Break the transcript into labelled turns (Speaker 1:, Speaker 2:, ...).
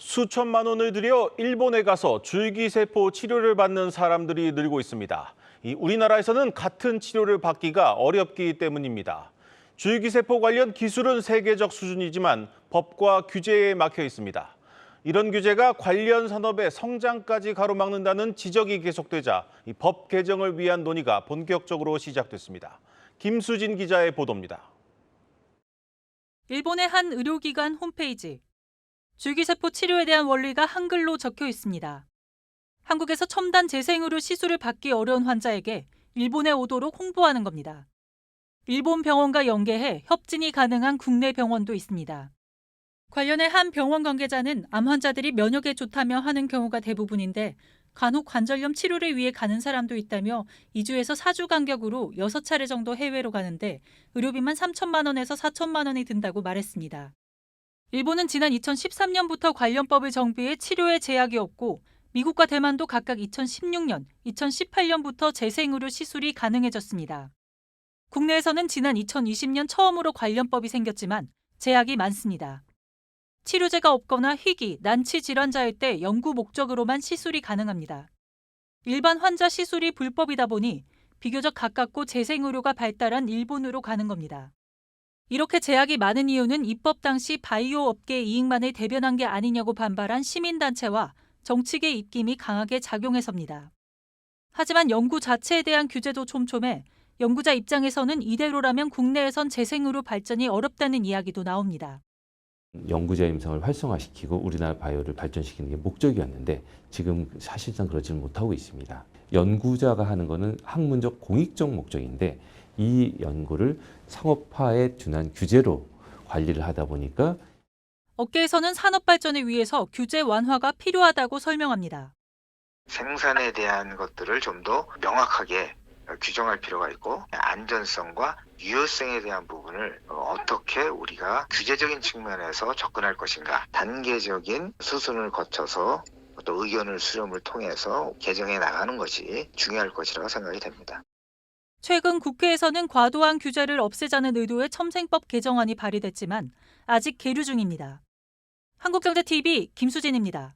Speaker 1: 수천만 원을 들여 일본에 가서 줄기세포 치료를 받는 사람들이 늘고 있습니다. 우리나라에서는 같은 치료를 받기가 어렵기 때문입니다. 줄기세포 관련 기술은 세계적 수준이지만 법과 규제에 막혀 있습니다. 이런 규제가 관련 산업의 성장까지 가로막는다는 지적이 계속되자 법 개정을 위한 논의가 본격적으로 시작됐습니다. 김수진 기자의 보도입니다.
Speaker 2: 일본의 한 의료기관 홈페이지. 줄기세포 치료에 대한 원리가 한글로 적혀 있습니다. 한국에서 첨단 재생의료 시술을 받기 어려운 환자에게 일본에 오도록 홍보하는 겁니다. 일본 병원과 연계해 협진이 가능한 국내 병원도 있습니다. 관련해 한 병원 관계자는 암 환자들이 면역에 좋다며 하는 경우가 대부분인데 간혹 관절염 치료를 위해 가는 사람도 있다며 2주에서 4주 간격으로 6차례 정도 해외로 가는데 의료비만 3천만 원에서 4천만 원이 든다고 말했습니다. 일본은 지난 2013년부터 관련법을 정비해 치료에 제약이 없고 미국과 대만도 각각 2016년, 2018년부터 재생의료 시술이 가능해졌습니다. 국내에서는 지난 2020년 처음으로 관련법이 생겼지만 제약이 많습니다. 치료제가 없거나 희귀, 난치 질환자일 때 연구 목적으로만 시술이 가능합니다. 일반 환자 시술이 불법이다 보니 비교적 가깝고 재생의료가 발달한 일본으로 가는 겁니다. 이렇게 제약이 많은 이유는 입법 당시 바이오 업계 이익만을 대변한 게 아니냐고 반발한 시민단체와 정치계 입김이 강하게 작용해서입니다. 하지만 연구 자체에 대한 규제도 촘촘해 연구자 입장에서는 이대로라면 국내에선 재생의료 발전이 어렵다는 이야기도 나옵니다.
Speaker 3: 연구자 임상을 활성화시키고 우리나라 바이오를 발전시키는 게 목적이었는데 지금 사실상 그러지는 못하고 있습니다. 연구자가 하는 거는 학문적 공익적 목적인데 이 연구를 상업화에 준한 규제로 관리를 하다 보니까
Speaker 2: 업계에서는 산업 발전을 위해서 규제 완화가 필요하다고 설명합니다.
Speaker 4: 생산에 대한 것들을 좀 더 명확하게 규정할 필요가 있고 안전성과 유효성에 대한 부분을 어떻게 우리가 규제적인 측면에서 접근할 것인가 단계적인 수순을 거쳐서 또 의견을 수렴을 통해서 개정해 나가는 것이 중요할 것이라고 생각이 됩니다.
Speaker 2: 최근 국회에서는 과도한 규제를 없애자는 의도의 첨생법 개정안이 발의됐지만 아직 계류 중입니다. 한국경제TV 김수진입니다.